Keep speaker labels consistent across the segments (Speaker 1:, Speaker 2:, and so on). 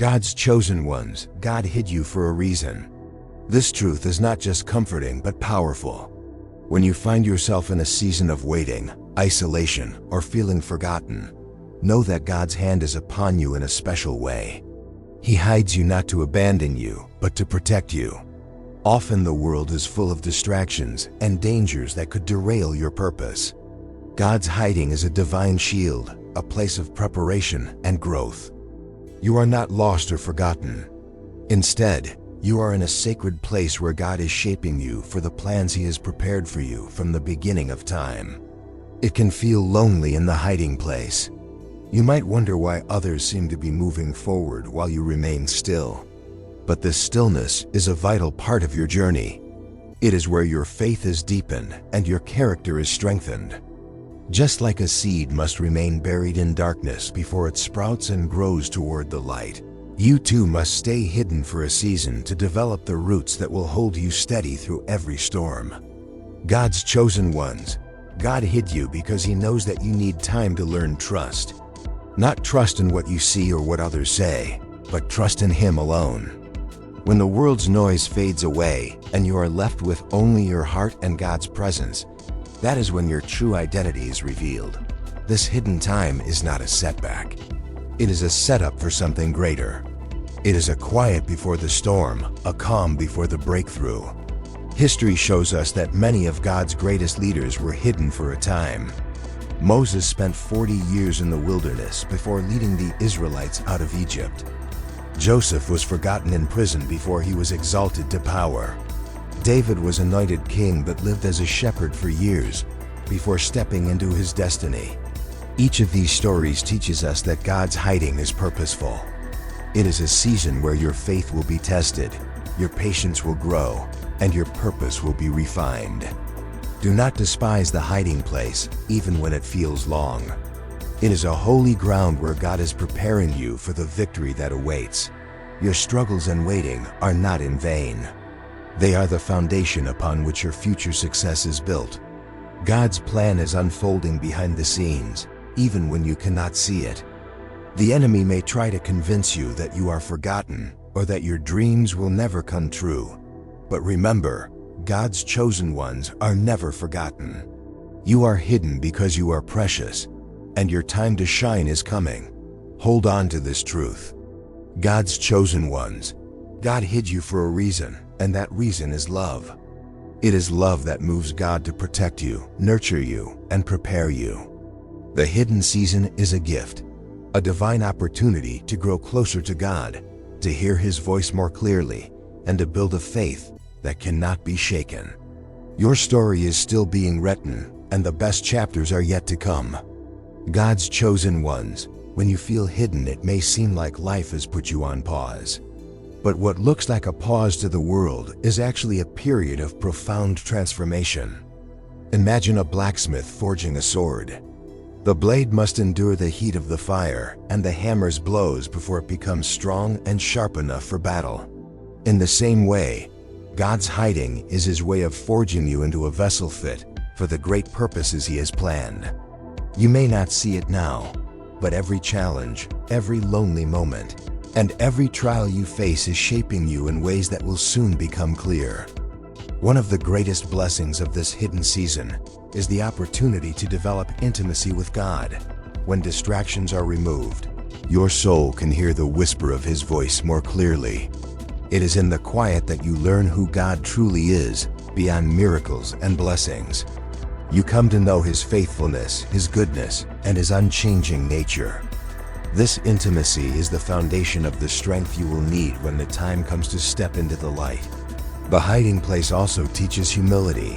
Speaker 1: God's chosen ones, God hid you for a reason. This truth is not just comforting but powerful. When you find yourself in a season of waiting, isolation, or feeling forgotten, know that God's hand is upon you in a special way. He hides you not to abandon you, but to protect you. Often the world is full of distractions and dangers that could derail your purpose. God's hiding is a divine shield, a place of preparation and growth. You are not lost or forgotten. Instead, you are in a sacred place where God is shaping you for the plans He has prepared for you from the beginning of time. It can feel lonely in the hiding place. You might wonder why others seem to be moving forward while you remain still. But this stillness is a vital part of your journey. It is where your faith is deepened and your character is strengthened. Just like a seed must remain buried in darkness before it sprouts and grows toward the light, you too must stay hidden for a season to develop the roots that will hold you steady through every storm. God's chosen ones, God hid you because He knows that you need time to learn trust. Not trust in what you see or what others say, but trust in Him alone. When the world's noise fades away and you are left with only your heart and God's presence, that is when your true identity is revealed. This hidden time is not a setback. It is a setup for something greater. It is a quiet before the storm, a calm before the breakthrough. History shows us that many of God's greatest leaders were hidden for a time. Moses spent 40 years in the wilderness before leading the Israelites out of Egypt. Joseph was forgotten in prison before he was exalted to power. David was anointed king but lived as a shepherd for years before stepping into his destiny. Each of these stories teaches us that God's hiding is purposeful. It is a season where your faith will be tested, your patience will grow, and your purpose will be refined. Do not despise the hiding place, even when it feels long. It is a holy ground where God is preparing you for the victory that awaits. Your struggles and waiting are not in vain. They are the foundation upon which your future success is built. God's plan is unfolding behind the scenes, even when you cannot see it. The enemy may try to convince you that you are forgotten or that your dreams will never come true. But remember, God's chosen ones are never forgotten. You are hidden because you are precious, and your time to shine is coming. Hold on to this truth. God's chosen ones, God hid you for a reason, and that reason is love. It is love that moves God to protect you, nurture you, and prepare you. The hidden season is a gift, a divine opportunity to grow closer to God, to hear His voice more clearly, and to build a faith that cannot be shaken. Your story is still being written, and the best chapters are yet to come. God's chosen ones, when you feel hidden, it may seem like life has put you on pause. But what looks like a pause to the world is actually a period of profound transformation. Imagine a blacksmith forging a sword. The blade must endure the heat of the fire and the hammer's blows before it becomes strong and sharp enough for battle. In the same way, God's hiding is His way of forging you into a vessel fit for the great purposes He has planned. You may not see it now, but every challenge, every lonely moment, and every trial you face is shaping you in ways that will soon become clear. One of the greatest blessings of this hidden season is the opportunity to develop intimacy with God. When distractions are removed, your soul can hear the whisper of His voice more clearly. It is in the quiet that you learn who God truly is, beyond miracles and blessings. You come to know His faithfulness, His goodness, and His unchanging nature. This intimacy is the foundation of the strength you will need when the time comes to step into the light. The hiding place also teaches humility.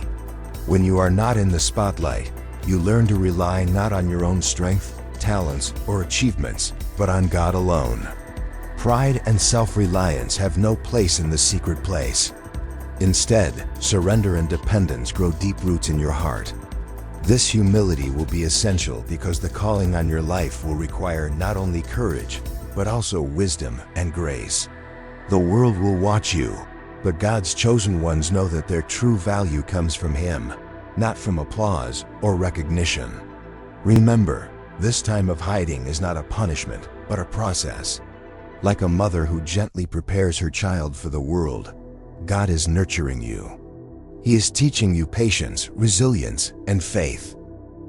Speaker 1: When you are not in the spotlight, you learn to rely not on your own strength, talents, or achievements, but on God alone. Pride and self-reliance have no place in the secret place. Instead, surrender and dependence grow deep roots in your heart. This humility will be essential because the calling on your life will require not only courage, but also wisdom and grace. The world will watch you, but God's chosen ones know that their true value comes from Him, not from applause or recognition. Remember, this time of hiding is not a punishment, but a process. Like a mother who gently prepares her child for the world, God is nurturing you. He is teaching you patience, resilience, and faith.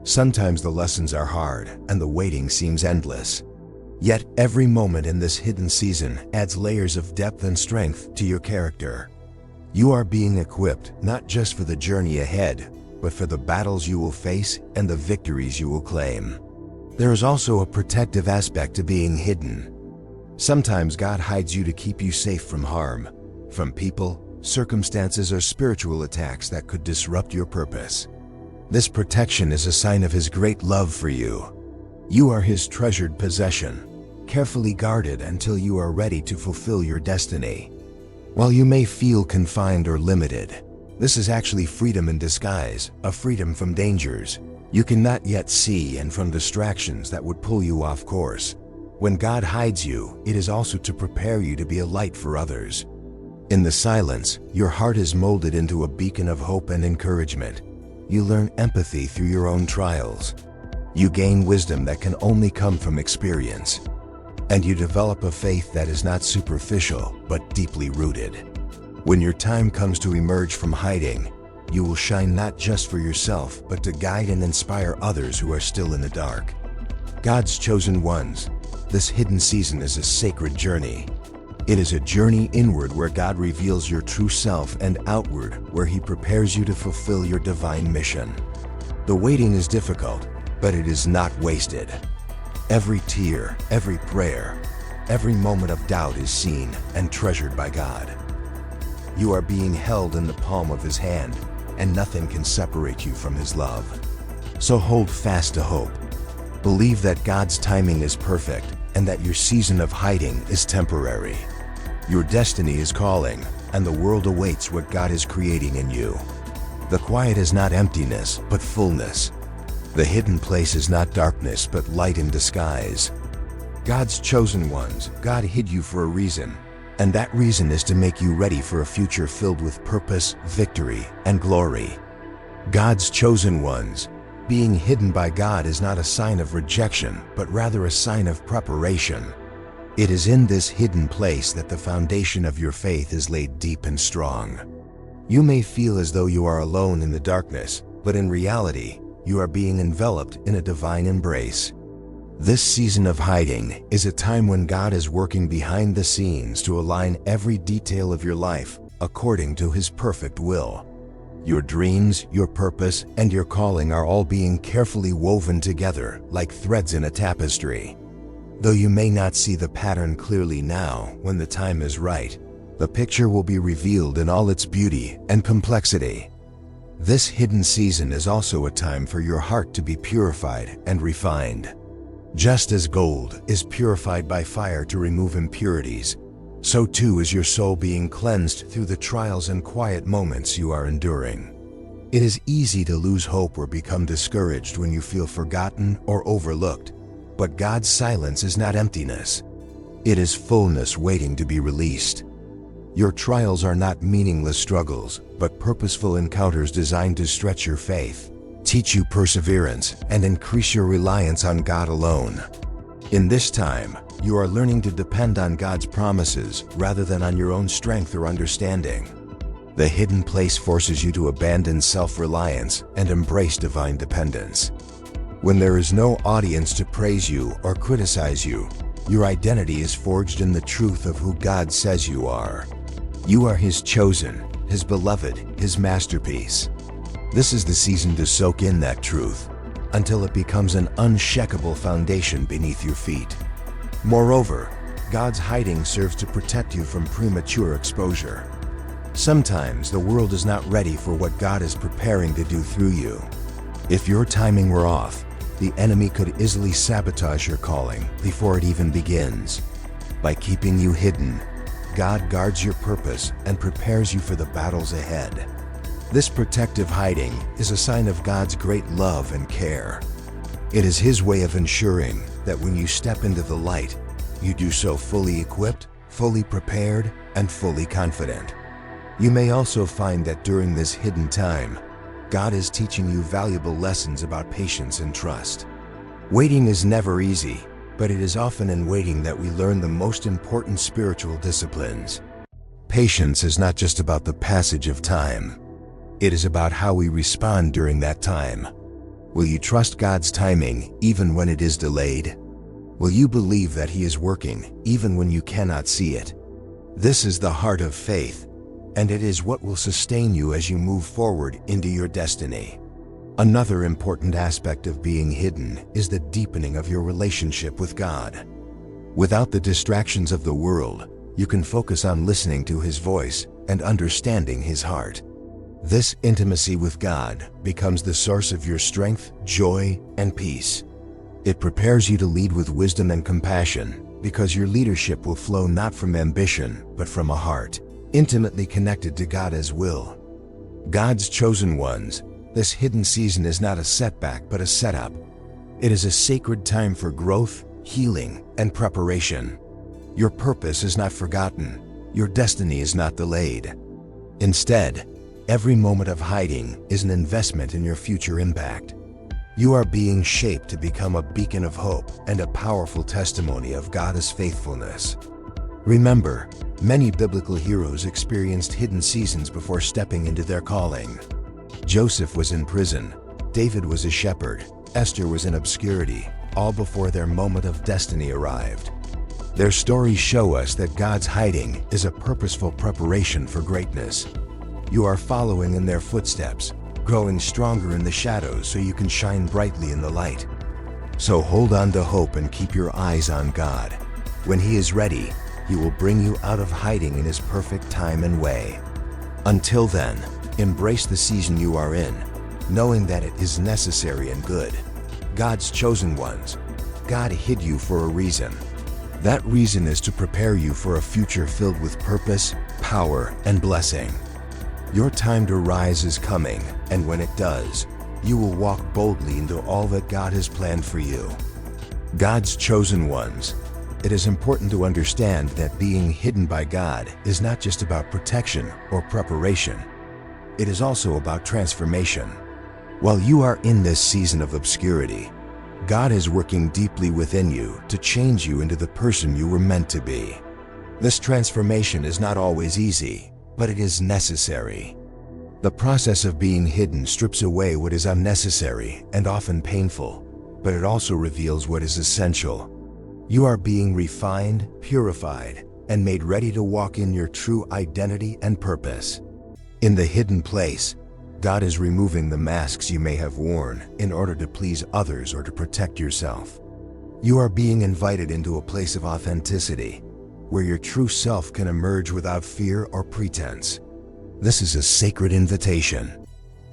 Speaker 1: Sometimes the lessons are hard and the waiting seems endless. Yet every moment in this hidden season adds layers of depth and strength to your character. You are being equipped not just for the journey ahead, but for the battles you will face and the victories you will claim. There is also a protective aspect to being hidden. Sometimes God hides you to keep you safe from harm, from people, circumstances, or spiritual attacks that could disrupt your purpose. This protection is a sign of His great love for you. You are His treasured possession, carefully guarded until you are ready to fulfill your destiny. While you may feel confined or limited, this is actually freedom in disguise, a freedom from dangers you cannot yet see and from distractions that would pull you off course. When God hides you, it is also to prepare you to be a light for others. In the silence, your heart is molded into a beacon of hope and encouragement. You learn empathy through your own trials. You gain wisdom that can only come from experience. And you develop a faith that is not superficial, but deeply rooted. When your time comes to emerge from hiding, you will shine not just for yourself, but to guide and inspire others who are still in the dark. God's chosen ones, this hidden season is a sacred journey. It is a journey inward where God reveals your true self and outward where He prepares you to fulfill your divine mission. The waiting is difficult, but it is not wasted. Every tear, every prayer, every moment of doubt is seen and treasured by God. You are being held in the palm of His hand, and nothing can separate you from His love. So hold fast to hope. Believe that God's timing is perfect and that your season of hiding is temporary. Your destiny is calling, and the world awaits what God is creating in you. The quiet is not emptiness, but fullness. The hidden place is not darkness, but light in disguise. God's chosen ones, God hid you for a reason, and that reason is to make you ready for a future filled with purpose, victory, and glory. God's chosen ones, being hidden by God is not a sign of rejection, but rather a sign of preparation. It is in this hidden place that the foundation of your faith is laid deep and strong. You may feel as though you are alone in the darkness, but in reality, you are being enveloped in a divine embrace. This season of hiding is a time when God is working behind the scenes to align every detail of your life according to His perfect will. Your dreams, your purpose, and your calling are all being carefully woven together like threads in a tapestry. Though you may not see the pattern clearly now, when the time is right, the picture will be revealed in all its beauty and complexity. This hidden season is also a time for your heart to be purified and refined. Just as gold is purified by fire to remove impurities, so too is your soul being cleansed through the trials and quiet moments you are enduring. It is easy to lose hope or become discouraged when you feel forgotten or overlooked, but God's silence is not emptiness. It is fullness waiting to be released. Your trials are not meaningless struggles, but purposeful encounters designed to stretch your faith, teach you perseverance, and increase your reliance on God alone. In this time, you are learning to depend on God's promises rather than on your own strength or understanding. The hidden place forces you to abandon self-reliance and embrace divine dependence. When there is no audience to praise you or criticize you, your identity is forged in the truth of who God says you are. You are His chosen, His beloved, His masterpiece. This is the season to soak in that truth until it becomes an unshakable foundation beneath your feet. Moreover, God's hiding serves to protect you from premature exposure. Sometimes the world is not ready for what God is preparing to do through you. If your timing were off, the enemy could easily sabotage your calling before it even begins. By keeping you hidden, God guards your purpose and prepares you for the battles ahead. This protective hiding is a sign of God's great love and care. It is His way of ensuring that when you step into the light, you do so fully equipped, fully prepared, and fully confident. You may also find that during this hidden time, God is teaching you valuable lessons about patience and trust. Waiting is never easy, but it is often in waiting that we learn the most important spiritual disciplines. Patience is not just about the passage of time. It is about how we respond during that time. Will you trust God's timing even when it is delayed? Will you believe that He is working even when you cannot see it? This is the heart of faith, and it is what will sustain you as you move forward into your destiny. Another important aspect of being hidden is the deepening of your relationship with God. Without the distractions of the world, you can focus on listening to His voice and understanding His heart. This intimacy with God becomes the source of your strength, joy, and peace. It prepares you to lead with wisdom and compassion because your leadership will flow not from ambition, but from a heart intimately connected to God's will. God's chosen ones, this hidden season is not a setback but a setup. It is a sacred time for growth, healing, and preparation. Your purpose is not forgotten. Your destiny is not delayed. Instead, every moment of hiding is an investment in your future impact. You are being shaped to become a beacon of hope and a powerful testimony of God's faithfulness. Remember, many biblical heroes experienced hidden seasons before stepping into their calling. Joseph was in prison, David was a shepherd, Esther was in obscurity, all before their moment of destiny arrived. Their stories show us that God's hiding is a purposeful preparation for greatness. You are following in their footsteps, growing stronger in the shadows so you can shine brightly in the light. So hold on to hope and keep your eyes on God. When He is ready, He will bring you out of hiding in His perfect time and way. Until then, embrace the season you are in, knowing that it is necessary and good. God's chosen ones, God hid you for a reason. That reason is to prepare you for a future filled with purpose, power, and blessing. Your time to rise is coming, and when it does, you will walk boldly into all that God has planned for you. God's chosen ones, it is important to understand that being hidden by God is not just about protection or preparation. It is also about transformation. While you are in this season of obscurity, God is working deeply within you to change you into the person you were meant to be. This transformation is not always easy, but it is necessary. The process of being hidden strips away what is unnecessary and often painful, but it also reveals what is essential. You are being refined, purified, and made ready to walk in your true identity and purpose. In the hidden place, God is removing the masks you may have worn in order to please others or to protect yourself. You are being invited into a place of authenticity, where your true self can emerge without fear or pretense. This is a sacred invitation.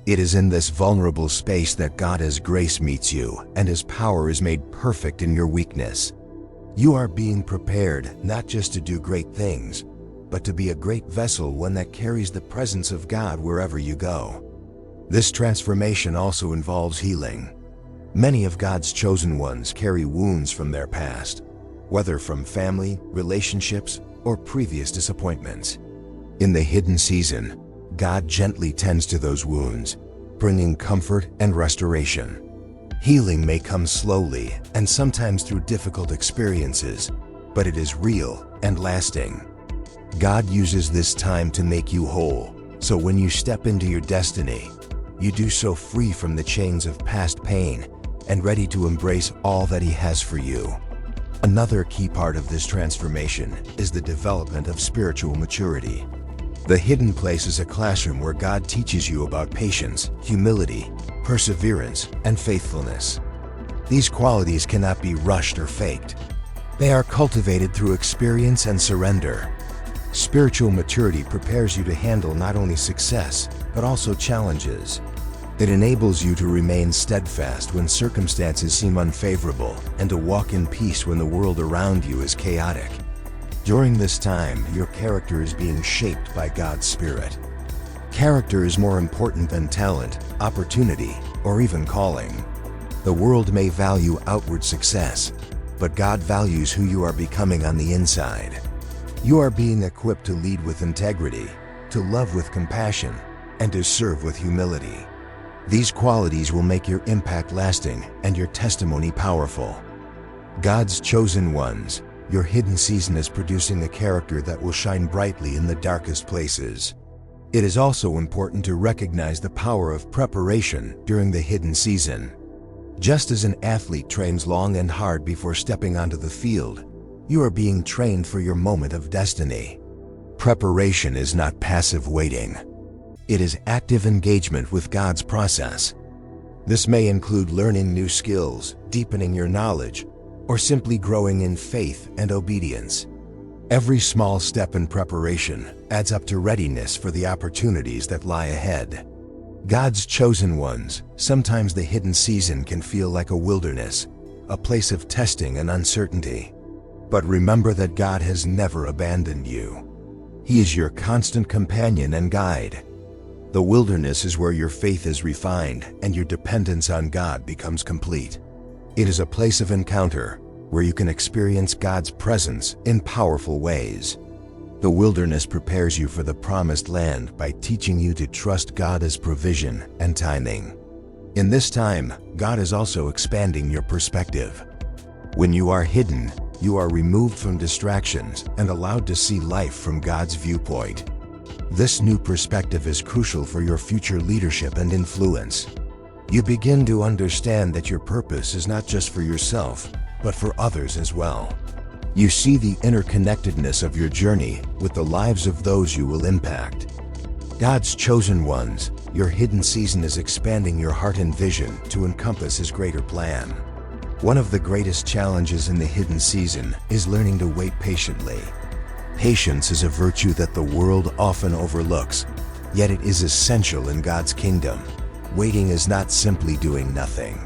Speaker 1: It is in this vulnerable space that God's grace meets you and His power is made perfect in your weakness. You are being prepared not just to do great things, but to be a great vessel, one that carries the presence of God wherever you go. This transformation also involves healing. Many of God's chosen ones carry wounds from their past, whether from family, relationships, or previous disappointments. In the hidden season, God gently tends to those wounds, bringing comfort and restoration. Healing may come slowly and sometimes through difficult experiences, but it is real and lasting. God uses this time to make you whole, so when you step into your destiny, you do so free from the chains of past pain and ready to embrace all that He has for you. Another key part of this transformation is the development of spiritual maturity. The hidden place is a classroom where God teaches you about patience, humility, perseverance, and faithfulness. These qualities cannot be rushed or faked. They are cultivated through experience and surrender. Spiritual maturity prepares you to handle not only success, but also challenges. It enables you to remain steadfast when circumstances seem unfavorable and to walk in peace when the world around you is chaotic. During this time, your character is being shaped by God's Spirit. Character is more important than talent, opportunity, or even calling. The world may value outward success, but God values who you are becoming on the inside. You are being equipped to lead with integrity, to love with compassion, and to serve with humility. These qualities will make your impact lasting and your testimony powerful. God's chosen ones, your hidden season is producing a character that will shine brightly in the darkest places. It is also important to recognize the power of preparation during the hidden season. Just as an athlete trains long and hard before stepping onto the field, you are being trained for your moment of destiny. Preparation is not passive waiting. It is active engagement with God's process. This may include learning new skills, deepening your knowledge, or simply growing in faith and obedience. Every small step in preparation adds up to readiness for the opportunities that lie ahead. God's chosen ones, sometimes the hidden season can feel like a wilderness, a place of testing and uncertainty. But remember that God has never abandoned you. He is your constant companion and guide. The wilderness is where your faith is refined and your dependence on God becomes complete. It is a place of encounter where you can experience God's presence in powerful ways. The wilderness prepares you for the promised land by teaching you to trust God's provision and timing. In this time, God is also expanding your perspective. When you are hidden, you are removed from distractions and allowed to see life from God's viewpoint. This new perspective is crucial for your future leadership and influence. You begin to understand that your purpose is not just for yourself, but for others as well. You see the interconnectedness of your journey with the lives of those you will impact. God's chosen ones, your hidden season is expanding your heart and vision to encompass His greater plan. One of the greatest challenges in the hidden season is learning to wait patiently. Patience is a virtue that the world often overlooks, yet it is essential in God's kingdom. Waiting is not simply doing nothing.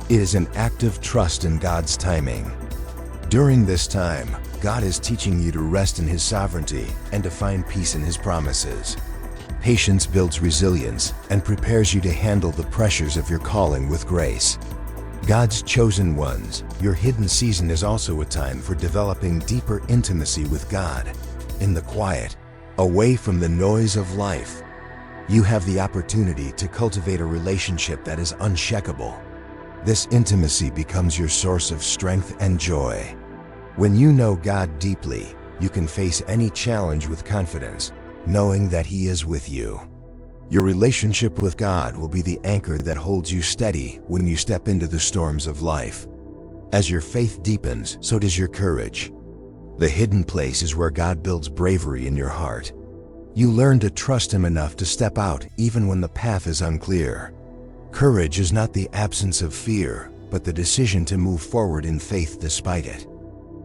Speaker 1: It is an active trust in God's timing. During this time, God is teaching you to rest in His sovereignty and to find peace in His promises. Patience builds resilience and prepares you to handle the pressures of your calling with grace. God's chosen ones, your hidden season is also a time for developing deeper intimacy with God. In the quiet, away from the noise of life, you have the opportunity to cultivate a relationship that is unshakable. This intimacy becomes your source of strength and joy. When you know God deeply, you can face any challenge with confidence, knowing that He is with you. Your relationship with God will be the anchor that holds you steady when you step into the storms of life. As your faith deepens, so does your courage. The hidden place is where God builds bravery in your heart. You learn to trust Him enough to step out even when the path is unclear. Courage is not the absence of fear, but the decision to move forward in faith despite it.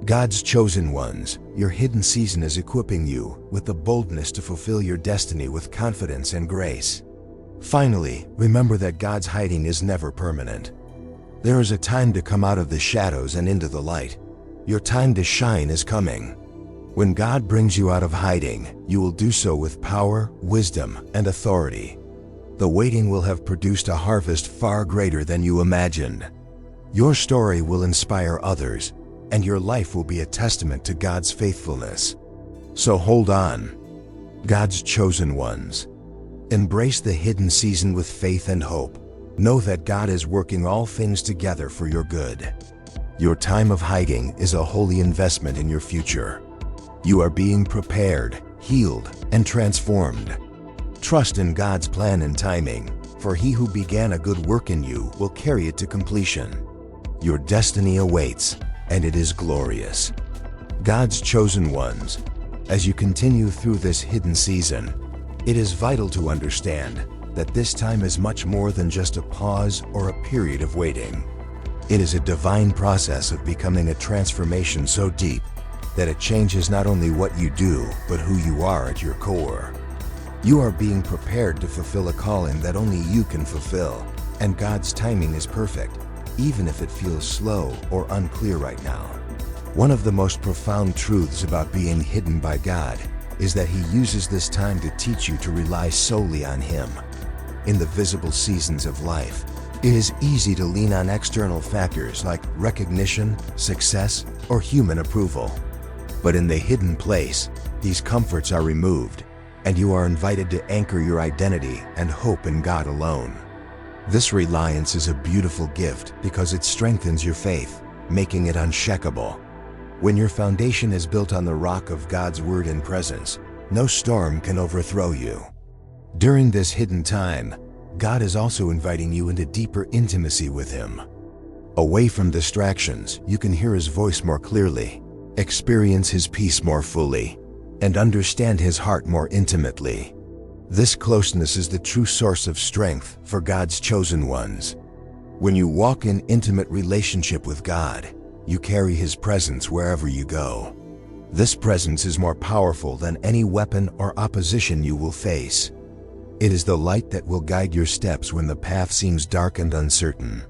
Speaker 1: God's chosen ones, your hidden season is equipping you with the boldness to fulfill your destiny with confidence and grace. Finally, remember that God's hiding is never permanent. There is a time to come out of the shadows and into the light. Your time to shine is coming. When God brings you out of hiding, you will do so with power, wisdom, and authority. The waiting will have produced a harvest far greater than you imagined. Your story will inspire others, and your life will be a testament to God's faithfulness. So hold on, God's chosen ones. Embrace the hidden season with faith and hope. Know that God is working all things together for your good. Your time of hiding is a holy investment in your future. You are being prepared, healed, and transformed. Trust in God's plan and timing, for He who began a good work in you will carry it to completion. Your destiny awaits, and it is glorious. God's chosen ones, as you continue through this hidden season, it is vital to understand that this time is much more than just a pause or a period of waiting. It is a divine process of becoming a transformation so deep that it changes not only what you do, but who you are at your core. You are being prepared to fulfill a calling that only you can fulfill, and God's timing is perfect, even if it feels slow or unclear right now. One of the most profound truths about being hidden by God is that He uses this time to teach you to rely solely on Him. In the visible seasons of life, it is easy to lean on external factors like recognition, success, or human approval. But in the hidden place, these comforts are removed, and you are invited to anchor your identity and hope in God alone. This reliance is a beautiful gift because it strengthens your faith, making it unshakable. When your foundation is built on the rock of God's word and presence, no storm can overthrow you. During this hidden time, God is also inviting you into deeper intimacy with Him. Away from distractions, you can hear His voice more clearly, experience His peace more fully, and understand His heart more intimately. This closeness is the true source of strength for God's chosen ones. When you walk in intimate relationship with God, you carry His presence wherever you go. This presence is more powerful than any weapon or opposition you will face. It is the light that will guide your steps when the path seems dark and uncertain.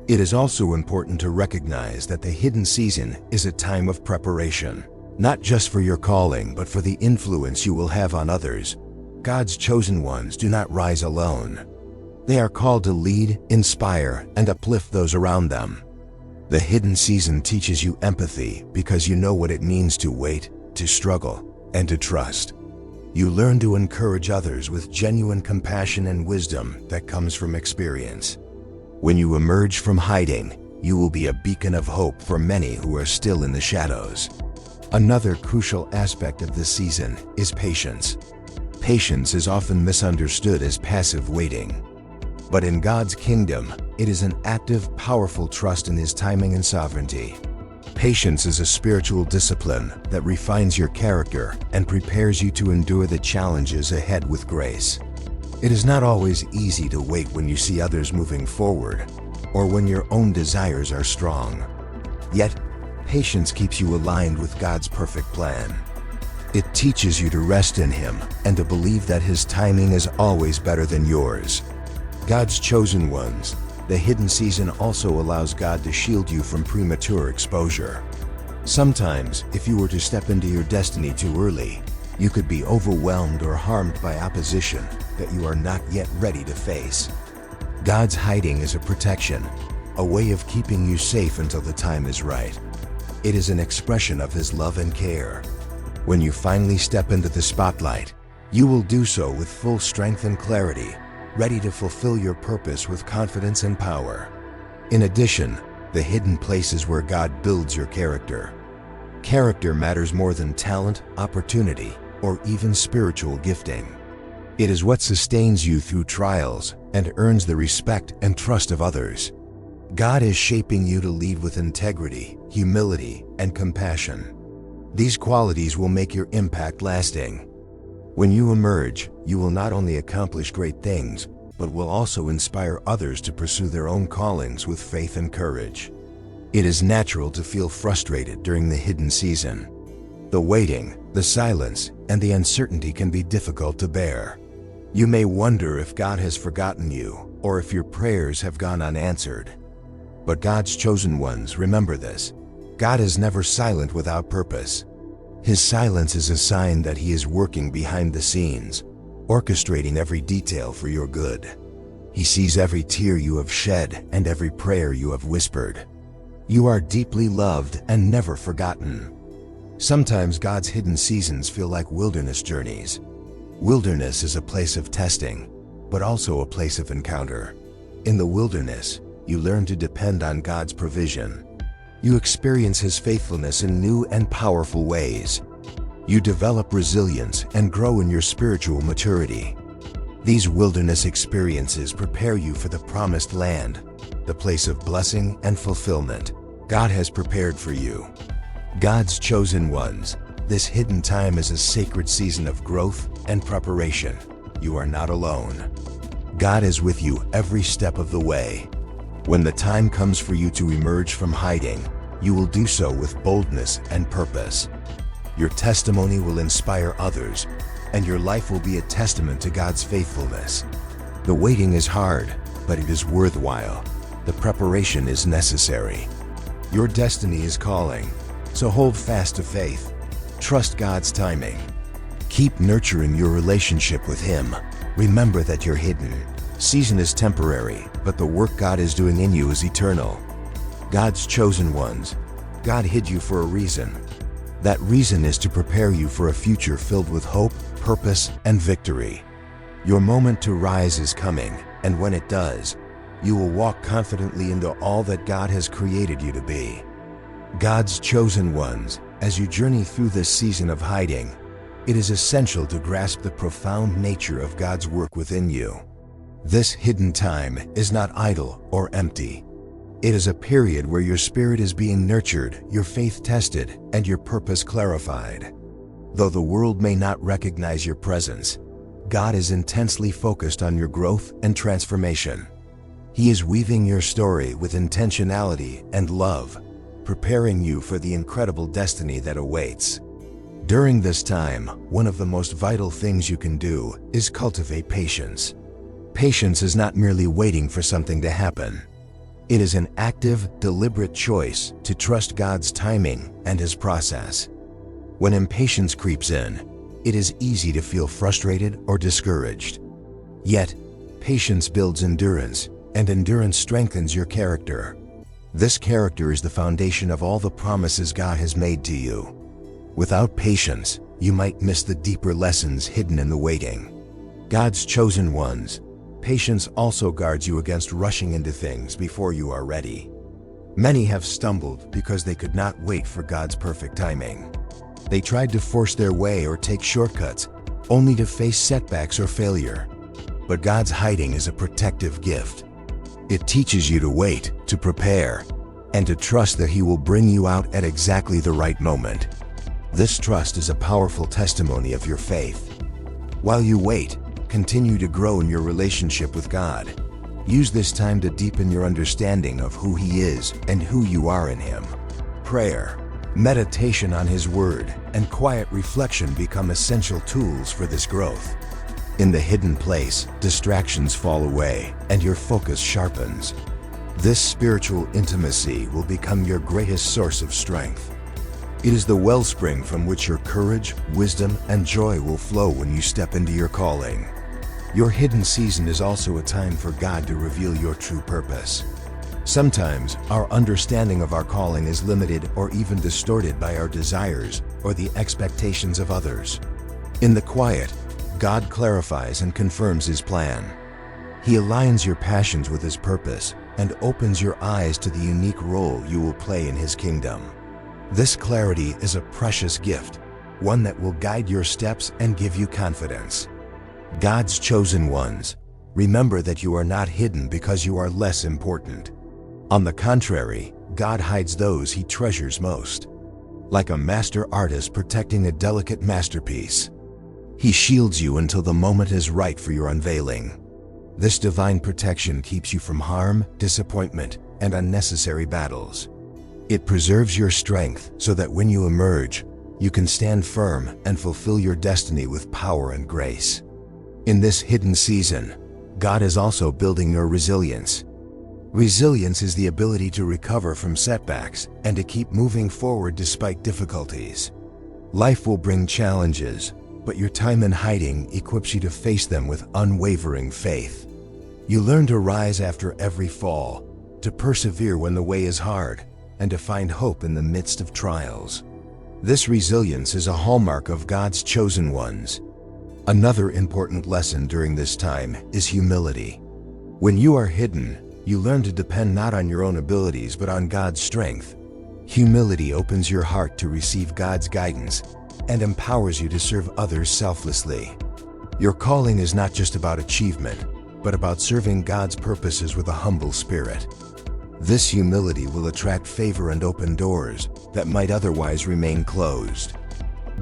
Speaker 1: It is also important to recognize that the hidden season is a time of preparation, not just for your calling, but for the influence you will have on others. God's chosen ones do not rise alone. They are called to lead, inspire, and uplift those around them. The hidden season teaches you empathy because you know what it means to wait, to struggle, and to trust. You learn to encourage others with genuine compassion and wisdom that comes from experience. When you emerge from hiding, you will be a beacon of hope for many who are still in the shadows. Another crucial aspect of this season is patience. Patience is often misunderstood as passive waiting. But in God's kingdom, it is an active, powerful trust in His timing and sovereignty. Patience is a spiritual discipline that refines your character and prepares you to endure the challenges ahead with grace. It is not always easy to wait when you see others moving forward or when your own desires are strong. Yet, patience keeps you aligned with God's perfect plan. It teaches you to rest in Him and to believe that His timing is always better than yours. God's chosen ones, the hidden season also allows God to shield you from premature exposure. Sometimes, if you were to step into your destiny too early, you could be overwhelmed or harmed by opposition that you are not yet ready to face. God's hiding is a protection, a way of keeping you safe until the time is right. It is an expression of His love and care. When you finally step into the spotlight, you will do so with full strength and clarity, ready to fulfill your purpose with confidence and power. In addition, the hidden places where God builds your character. Character matters more than talent, opportunity, or even spiritual gifting. It is what sustains you through trials and earns the respect and trust of others. God is shaping you to lead with integrity, humility, and compassion. These qualities will make your impact lasting. When you emerge, you will not only accomplish great things, but will also inspire others to pursue their own callings with faith and courage. It is natural to feel frustrated during the hidden season. The waiting, the silence, and the uncertainty can be difficult to bear. You may wonder if God has forgotten you, or if your prayers have gone unanswered. But God's chosen ones, remember this: God is never silent without purpose. His silence is a sign that He is working behind the scenes, orchestrating every detail for your good. He sees every tear you have shed and every prayer you have whispered. You are deeply loved and never forgotten. Sometimes God's hidden seasons feel like wilderness journeys. Wilderness is a place of testing, but also a place of encounter. In the wilderness, you learn to depend on God's provision. You experience His faithfulness in new and powerful ways. You develop resilience and grow in your spiritual maturity. These wilderness experiences prepare you for the promised land, the place of blessing and fulfillment God has prepared for you. God's chosen ones, this hidden time is a sacred season of growth and preparation. You are not alone. God is with you every step of the way. When the time comes for you to emerge from hiding, you will do so with boldness and purpose. Your testimony will inspire others, and your life will be a testament to God's faithfulness. The waiting is hard, but it is worthwhile. The preparation is necessary. Your destiny is calling, so hold fast to faith. Trust God's timing. Keep nurturing your relationship with Him. Remember that your hidden season is temporary, but the work God is doing in you is eternal. God's chosen ones, God hid you for a reason. That reason is to prepare you for a future filled with hope, purpose, and victory. Your moment to rise is coming, and when it does, you will walk confidently into all that God has created you to be. God's chosen ones, as you journey through this season of hiding, it is essential to grasp the profound nature of God's work within you. This hidden time is not idle or empty. It is a period where your spirit is being nurtured, your faith tested, and your purpose clarified. Though the world may not recognize your presence, God is intensely focused on your growth and transformation. He is weaving your story with intentionality and love, preparing you for the incredible destiny that awaits. During this time, one of the most vital things you can do is cultivate patience. Patience is not merely waiting for something to happen. It is an active, deliberate choice to trust God's timing and His process. When impatience creeps in, it is easy to feel frustrated or discouraged. Yet, patience builds endurance, and endurance strengthens your character. This character is the foundation of all the promises God has made to you. Without patience, you might miss the deeper lessons hidden in the waiting. God's chosen ones, patience also guards you against rushing into things before you are ready. Many have stumbled because they could not wait for God's perfect timing. They tried to force their way or take shortcuts, only to face setbacks or failure. But God's hiding is a protective gift. It teaches you to wait, to prepare, and to trust that He will bring you out at exactly the right moment. This trust is a powerful testimony of your faith. While you wait, continue to grow in your relationship with God. Use this time to deepen your understanding of who He is and who you are in Him. Prayer, meditation on His Word, and quiet reflection become essential tools for this growth. In the hidden place, distractions fall away and your focus sharpens. This spiritual intimacy will become your greatest source of strength. It is the wellspring from which your courage, wisdom, and joy will flow when you step into your calling. Your hidden season is also a time for God to reveal your true purpose. Sometimes, our understanding of our calling is limited or even distorted by our desires or the expectations of others. In the quiet, God clarifies and confirms His plan. He aligns your passions with His purpose and opens your eyes to the unique role you will play in His kingdom. This clarity is a precious gift, one that will guide your steps and give you confidence. God's chosen ones, remember that you are not hidden because you are less important. On the contrary, God hides those He treasures most. Like a master artist protecting a delicate masterpiece, He shields you until the moment is right for your unveiling. This divine protection keeps you from harm, disappointment, and unnecessary battles. It preserves your strength so that when you emerge, you can stand firm and fulfill your destiny with power and grace. In this hidden season, God is also building your resilience. Resilience is the ability to recover from setbacks and to keep moving forward despite difficulties. Life will bring challenges, but your time in hiding equips you to face them with unwavering faith. You learn to rise after every fall, to persevere when the way is hard, and to find hope in the midst of trials. This resilience is a hallmark of God's chosen ones. Another important lesson during this time is humility. When you are hidden, you learn to depend not on your own abilities but on God's strength. Humility opens your heart to receive God's guidance and empowers you to serve others selflessly. Your calling is not just about achievement, but about serving God's purposes with a humble spirit. This humility will attract favor and open doors that might otherwise remain closed.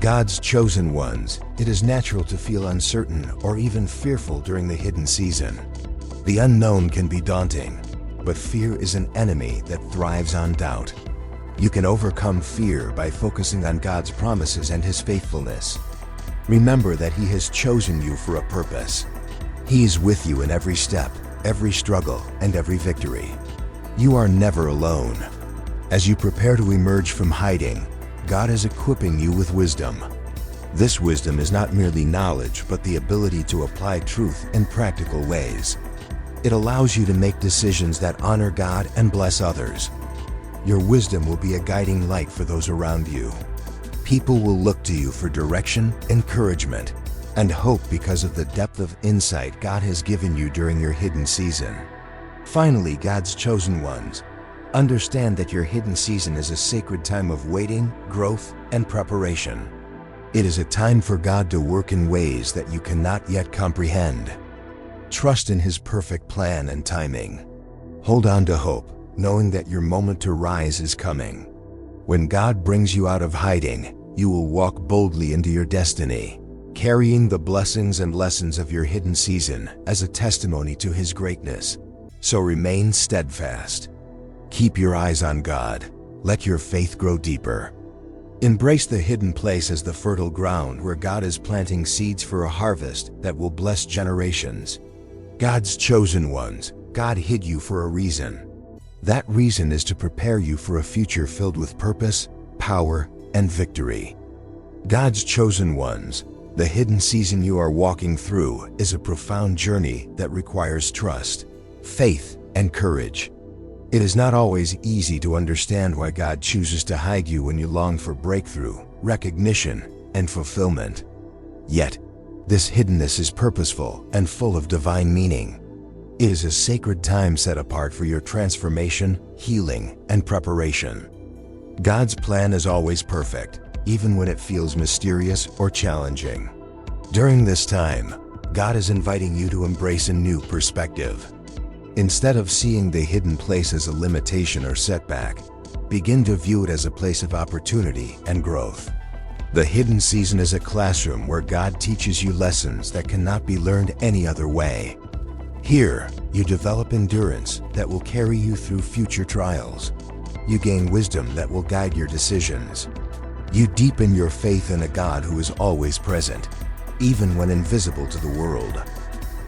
Speaker 1: God's chosen ones, it is natural to feel uncertain or even fearful during the hidden season. The unknown can be daunting, but fear is an enemy that thrives on doubt. You can overcome fear by focusing on God's promises and His faithfulness. Remember that He has chosen you for a purpose. He is with you in every step, every struggle, and every victory. You are never alone. As you prepare to emerge from hiding, God is equipping you with wisdom. This wisdom is not merely knowledge, but the ability to apply truth in practical ways. It allows you to make decisions that honor God and bless others. Your wisdom will be a guiding light for those around you. People will look to you for direction, encouragement, and hope because of the depth of insight God has given you during your hidden season. Finally, God's chosen ones, Understand that your hidden season is a sacred time of waiting, growth, and preparation. It is a time for God to work in ways that you cannot yet comprehend. Trust in His perfect plan and timing. Hold on to hope, knowing that your moment to rise is coming. When God brings you out of hiding, you will walk boldly into your destiny, carrying the blessings and lessons of your hidden season as a testimony to His greatness. So remain steadfast. Keep your eyes on God. Let your faith grow deeper. Embrace the hidden place as the fertile ground where God is planting seeds for a harvest that will bless generations. God's chosen ones, God hid you for a reason. That reason is to prepare you for a future filled with purpose, power, and victory. God's chosen ones, the hidden season you are walking through is a profound journey that requires trust, faith, and courage. It is not always easy to understand why God chooses to hide you when you long for breakthrough, recognition, and fulfillment. Yet, this hiddenness is purposeful and full of divine meaning. It is a sacred time set apart for your transformation, healing, and preparation. God's plan is always perfect, even when it feels mysterious or challenging. During this time, God is inviting you to embrace a new perspective. Instead of seeing the hidden place as a limitation or setback, begin to view it as a place of opportunity and growth. The hidden season is a classroom where God teaches you lessons that cannot be learned any other way. Here, you develop endurance that will carry you through future trials. You gain wisdom that will guide your decisions. You deepen your faith in a God who is always present, even when invisible to the world.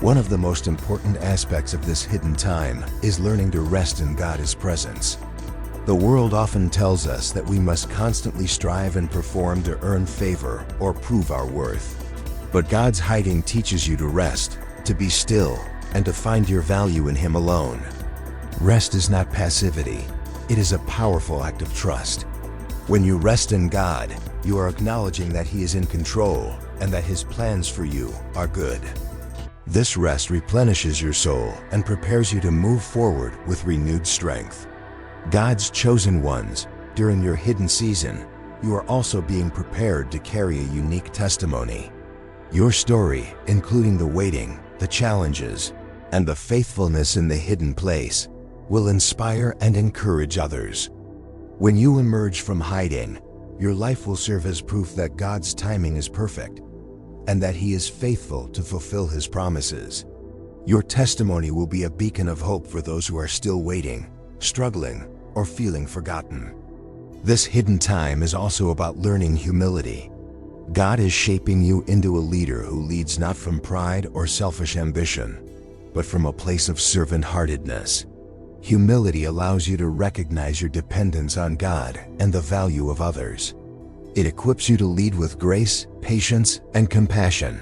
Speaker 1: One of the most important aspects of this hidden time is learning to rest in God's presence. The world often tells us that we must constantly strive and perform to earn favor or prove our worth. But God's hiding teaches you to rest, to be still, and to find your value in Him alone. Rest is not passivity. It is a powerful act of trust. When you rest in God, you are acknowledging that He is in control and that His plans for you are good. This rest replenishes your soul and prepares you to move forward with renewed strength. God's chosen ones, during your hidden season, you are also being prepared to carry a unique testimony. Your story, including the waiting, the challenges, and the faithfulness in the hidden place, will inspire and encourage others. When you emerge from hiding, your life will serve as proof that God's timing is perfect and that He is faithful to fulfill His promises. Your testimony will be a beacon of hope for those who are still waiting, struggling, or feeling forgotten. This hidden time is also about learning humility. God is shaping you into a leader who leads not from pride or selfish ambition, but from a place of servant-heartedness. Humility allows you to recognize your dependence on God and the value of others. It equips you to lead with grace, patience, and compassion.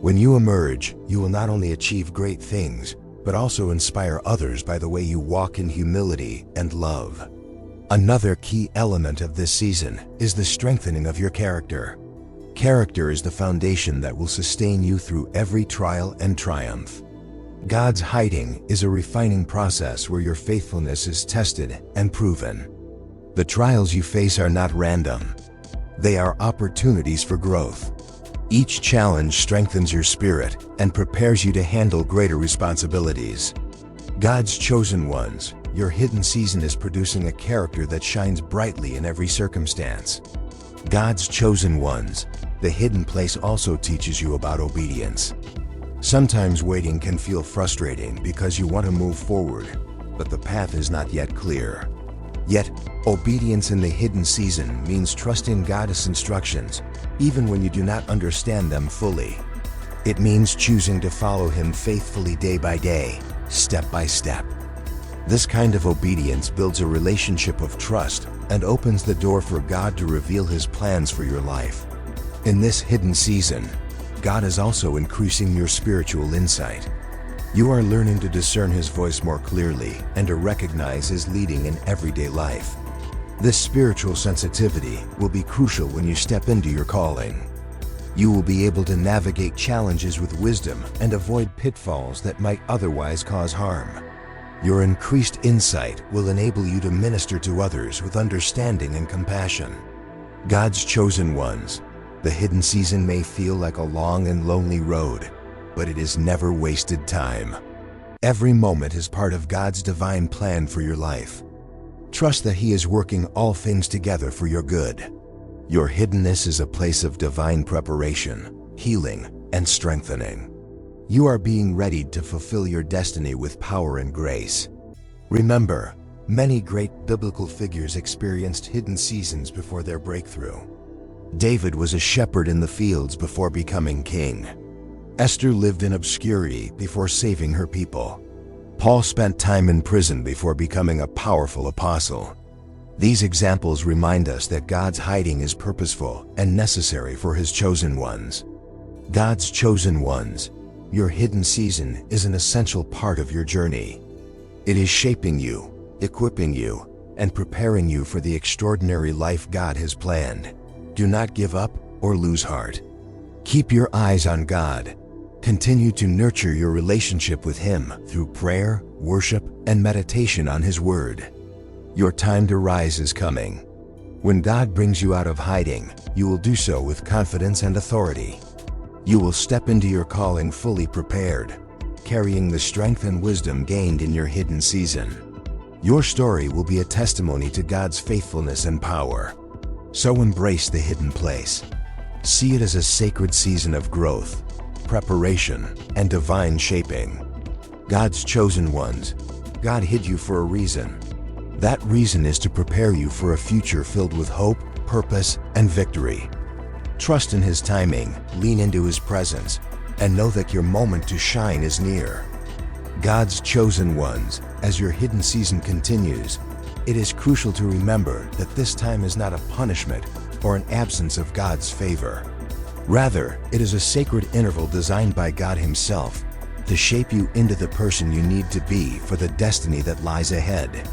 Speaker 1: When you emerge, you will not only achieve great things, but also inspire others by the way you walk in humility and love. Another key element of this season is the strengthening of your character. Character is the foundation that will sustain you through every trial and triumph. God's hiding is a refining process where your faithfulness is tested and proven. The trials you face are not random. They are opportunities for growth. Each challenge strengthens your spirit and prepares you to handle greater responsibilities. God's chosen ones, your hidden season is producing a character that shines brightly in every circumstance. God's chosen ones, the hidden place also teaches you about obedience. Sometimes waiting can feel frustrating because you want to move forward, but the path is not yet clear. Yet, obedience in the hidden season means trusting God's instructions, even when you do not understand them fully. It means choosing to follow Him faithfully day by day, step by step. This kind of obedience builds a relationship of trust and opens the door for God to reveal His plans for your life. In this hidden season, God is also increasing your spiritual insight. You are learning to discern His voice more clearly and to recognize His leading in everyday life. This spiritual sensitivity will be crucial when you step into your calling. You will be able to navigate challenges with wisdom and avoid pitfalls that might otherwise cause harm. Your increased insight will enable you to minister to others with understanding and compassion. God's chosen ones, the hidden season may feel like a long and lonely road, but it is never wasted time. Every moment is part of God's divine plan for your life. Trust that He is working all things together for your good. Your hiddenness is a place of divine preparation, healing, and strengthening. You are being readied to fulfill your destiny with power and grace. Remember, many great biblical figures experienced hidden seasons before their breakthrough. David was a shepherd in the fields before becoming king. Esther lived in obscurity before saving her people. Paul spent time in prison before becoming a powerful apostle. These examples remind us that God's hiding is purposeful and necessary for His chosen ones. God's chosen ones, your hidden season is an essential part of your journey. It is shaping you, equipping you, and preparing you for the extraordinary life God has planned. Do not give up or lose heart. Keep your eyes on God. Continue to nurture your relationship with Him through prayer, worship, and meditation on His Word. Your time to rise is coming. When God brings you out of hiding, you will do so with confidence and authority. You will step into your calling fully prepared, carrying the strength and wisdom gained in your hidden season. Your story will be a testimony to God's faithfulness and power. So embrace the hidden place. See it as a sacred season of growth, preparation, and divine shaping. God's chosen ones, God hid you for a reason. That reason is to prepare you for a future filled with hope, purpose, and victory. Trust in His timing, lean into His presence, and know that your moment to shine is near. God's chosen ones, as your hidden season continues, it is crucial to remember that this time is not a punishment or an absence of God's favor. Rather, it is a sacred interval designed by God Himself to shape you into the person you need to be for the destiny that lies ahead.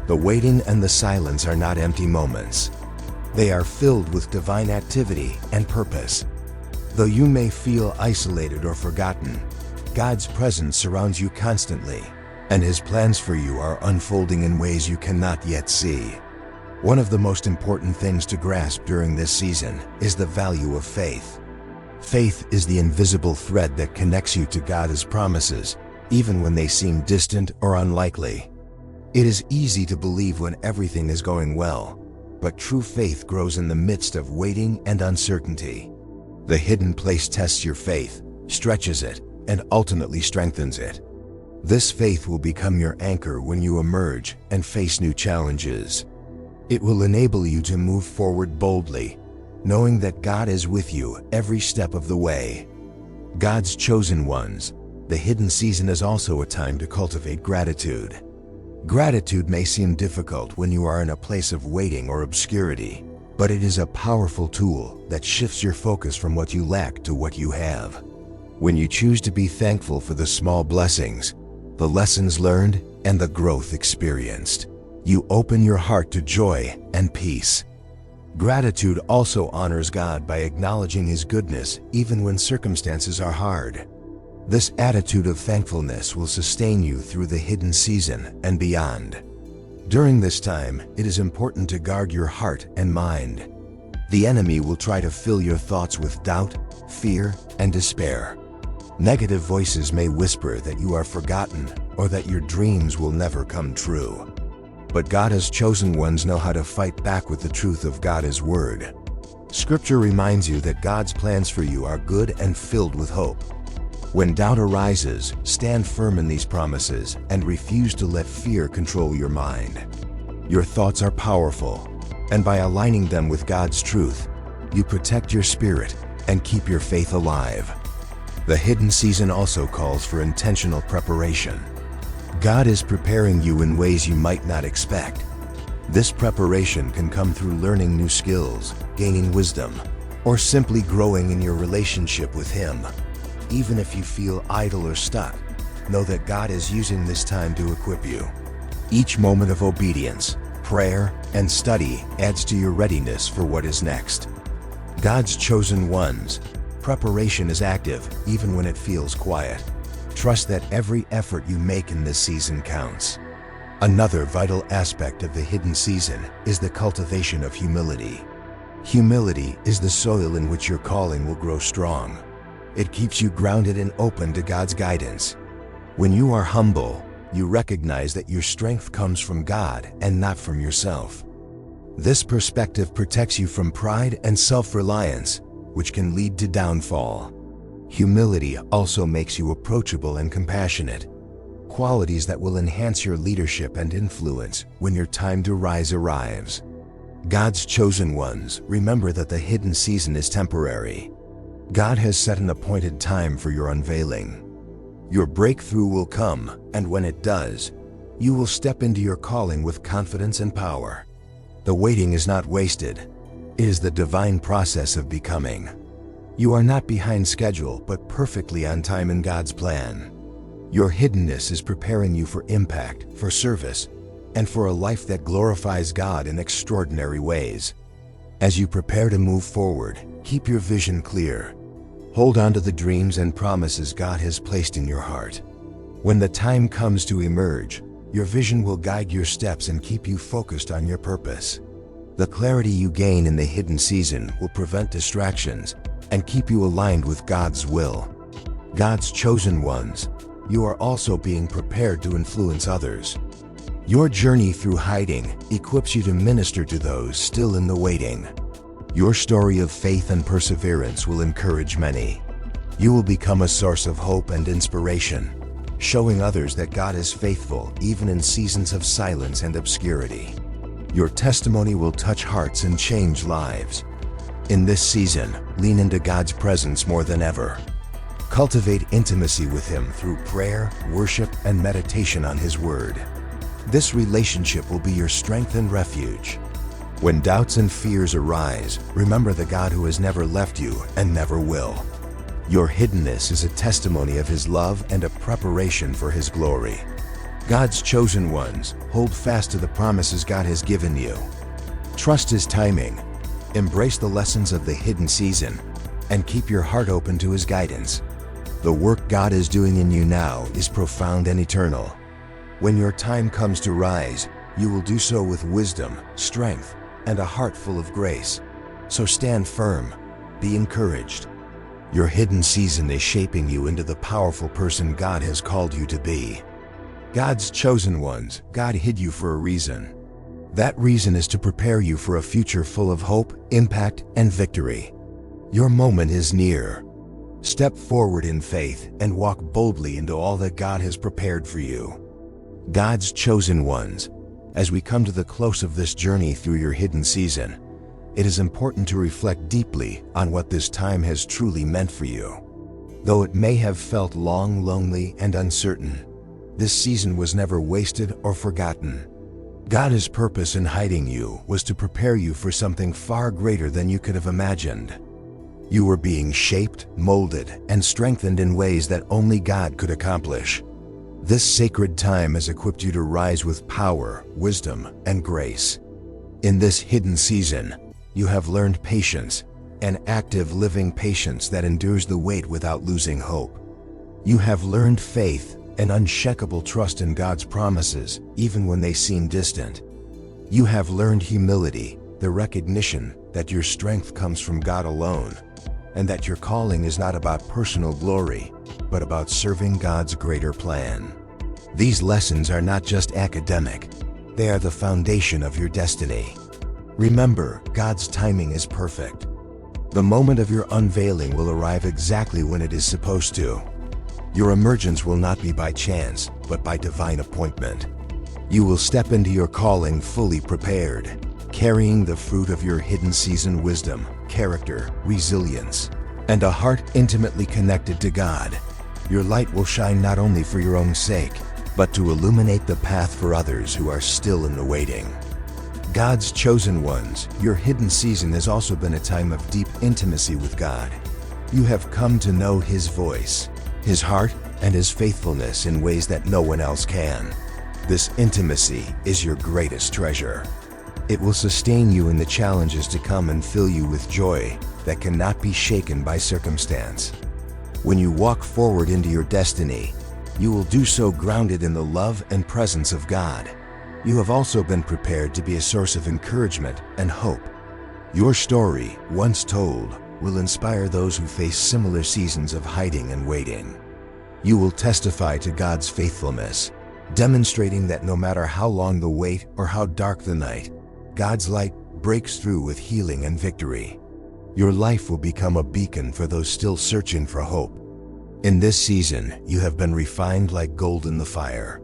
Speaker 1: The waiting and the silence are not empty moments. They are filled with divine activity and purpose. Though you may feel isolated or forgotten, God's presence surrounds you constantly, and His plans for you are unfolding in ways you cannot yet see. One of the most important things to grasp during this season is the value of faith. Faith is the invisible thread that connects you to God's promises, even when they seem distant or unlikely. It is easy to believe when everything is going well, but true faith grows in the midst of waiting and uncertainty. The hidden place tests your faith, stretches it, and ultimately strengthens it. This faith will become your anchor when you emerge and face new challenges. It will enable you to move forward boldly, knowing that God is with you every step of the way. God's chosen ones, the hidden season is also a time to cultivate gratitude. Gratitude may seem difficult when you are in a place of waiting or obscurity, but it is a powerful tool that shifts your focus from what you lack to what you have. When you choose to be thankful for the small blessings, the lessons learned, and the growth experienced, you open your heart to joy and peace. Gratitude also honors God by acknowledging His goodness even when circumstances are hard. This attitude of thankfulness will sustain you through the hidden season and beyond. During this time, it is important to guard your heart and mind. The enemy will try to fill your thoughts with doubt, fear, and despair. Negative voices may whisper that you are forgotten or that your dreams will never come true. But God's chosen ones know how to fight back with the truth of God's Word. Scripture reminds you that God's plans for you are good and filled with hope. When doubt arises, stand firm in these promises and refuse to let fear control your mind. Your thoughts are powerful, and by aligning them with God's truth, you protect your spirit and keep your faith alive. The hidden season also calls for intentional preparation. God is preparing you in ways you might not expect. This preparation can come through learning new skills, gaining wisdom, or simply growing in your relationship with Him. Even if you feel idle or stuck, know that God is using this time to equip you. Each moment of obedience, prayer, and study adds to your readiness for what is next. God's chosen ones, preparation is active even when it feels quiet. Trust that every effort you make in this season counts. Another vital aspect of the hidden season is the cultivation of humility. Humility is the soil in which your calling will grow strong. It keeps you grounded and open to God's guidance. When you are humble, you recognize that your strength comes from God and not from yourself. This perspective protects you from pride and self-reliance, which can lead to downfall. Humility also makes you approachable and compassionate, qualities that will enhance your leadership and influence when your time to rise arrives. God's chosen ones, remember that the hidden season is temporary. God has set an appointed time for your unveiling. Your breakthrough will come, and when it does, you will step into your calling with confidence and power. The waiting is not wasted. It is the divine process of becoming. You are not behind schedule, but perfectly on time in God's plan. Your hiddenness is preparing you for impact, for service, and for a life that glorifies God in extraordinary ways. As you prepare to move forward, keep your vision clear. Hold on to the dreams and promises God has placed in your heart. When the time comes to emerge, your vision will guide your steps and keep you focused on your purpose. The clarity you gain in the hidden season will prevent distractions and keep you aligned with God's will. God's chosen ones, you are also being prepared to influence others. Your journey through hiding equips you to minister to those still in the waiting. Your story of faith and perseverance will encourage many. You will become a source of hope and inspiration, showing others that God is faithful even in seasons of silence and obscurity. Your testimony will touch hearts and change lives. In this season, lean into God's presence more than ever. Cultivate intimacy with Him through prayer, worship, and meditation on His Word. This relationship will be your strength and refuge. When doubts and fears arise, remember the God who has never left you and never will. Your hiddenness is a testimony of His love and a preparation for His glory. God's chosen ones, hold fast to the promises God has given you. Trust His timing. Embrace the lessons of the hidden season and keep your heart open to His guidance. The work God is doing in you now is profound and eternal. When your time comes to rise, you will do so with wisdom, strength, and a heart full of grace. So stand firm, be encouraged. Your hidden season is shaping you into the powerful person God has called you to be. God's chosen ones, God hid you for a reason. That reason is to prepare you for a future full of hope, impact, and victory. Your moment is near. Step forward in faith and walk boldly into all that God has prepared for you. God's chosen ones, as we come to the close of this journey through your hidden season, it is important to reflect deeply on what this time has truly meant for you. Though it may have felt long, lonely, and uncertain, this season was never wasted or forgotten. God's purpose in hiding you was to prepare you for something far greater than you could have imagined. You were being shaped, molded, and strengthened in ways that only God could accomplish. This sacred time has equipped you to rise with power, wisdom, and grace. In this hidden season, you have learned patience, an active living patience that endures the wait without losing hope. You have learned faith, an unshakable trust in God's promises, even when they seem distant. You have learned humility, the recognition that your strength comes from God alone, and that your calling is not about personal glory, but about serving God's greater plan. These lessons are not just academic, they are the foundation of your destiny. Remember, God's timing is perfect. The moment of your unveiling will arrive exactly when it is supposed to. Your emergence will not be by chance, but by divine appointment. You will step into your calling fully prepared, carrying the fruit of your hidden season wisdom, character, resilience, and a heart intimately connected to God. Your light will shine not only for your own sake, but to illuminate the path for others who are still in the waiting. God's chosen ones, your hidden season has also been a time of deep intimacy with God. You have come to know His voice, His heart, and His faithfulness in ways that no one else can. This intimacy is your greatest treasure. It will sustain you in the challenges to come and fill you with joy that cannot be shaken by circumstance. When you walk forward into your destiny, You will do so grounded in the love and presence of God. You have also been prepared to be a source of encouragement and hope. Your story, once told, will inspire those who face similar seasons of hiding and waiting. You will testify to God's faithfulness, demonstrating that no matter how long the wait or how dark the night, God's light breaks through with healing and victory. Your life will become a beacon for those still searching for hope. In this season, you have been refined like gold in the fire.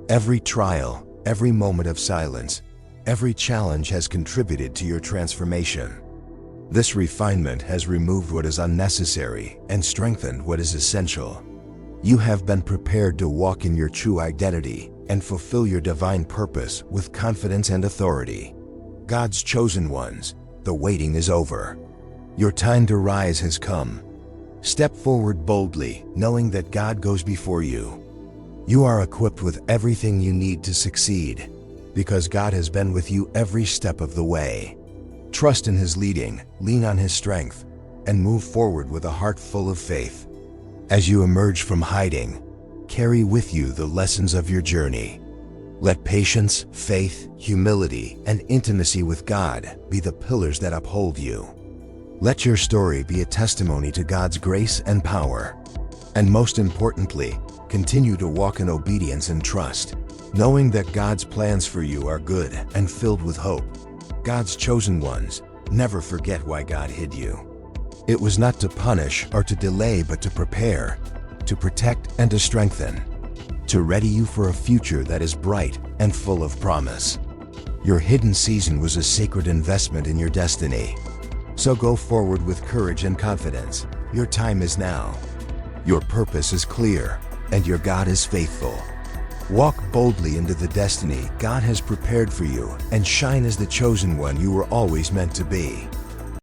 Speaker 1: Every trial, every moment of silence, every challenge has contributed to your transformation. This refinement has removed what is unnecessary and strengthened what is essential. You have been prepared to walk in your true identity and fulfill your divine purpose with confidence and authority. God's chosen ones, the waiting is over. Your time to rise has come. Step forward boldly, knowing that God goes before you. You are equipped with everything you need to succeed, because God has been with you every step of the way. Trust in His leading, lean on His strength, and move forward with a heart full of faith. As you emerge from hiding, carry with you the lessons of your journey. Let patience, faith, humility, and intimacy with God be the pillars that uphold you. Let your story be a testimony to God's grace and power. And most importantly, continue to walk in obedience and trust, knowing that God's plans for you are good and filled with hope. God's chosen ones, never forget why God hid you. It was not to punish or to delay, but to prepare, to protect and to strengthen, to ready you for a future that is bright and full of promise. Your hidden season was a sacred investment in your destiny. So go forward with courage and confidence. Your time is now. Your purpose is clear, and your God is faithful. Walk boldly into the destiny God has prepared for you and shine as the chosen one you were always meant to be.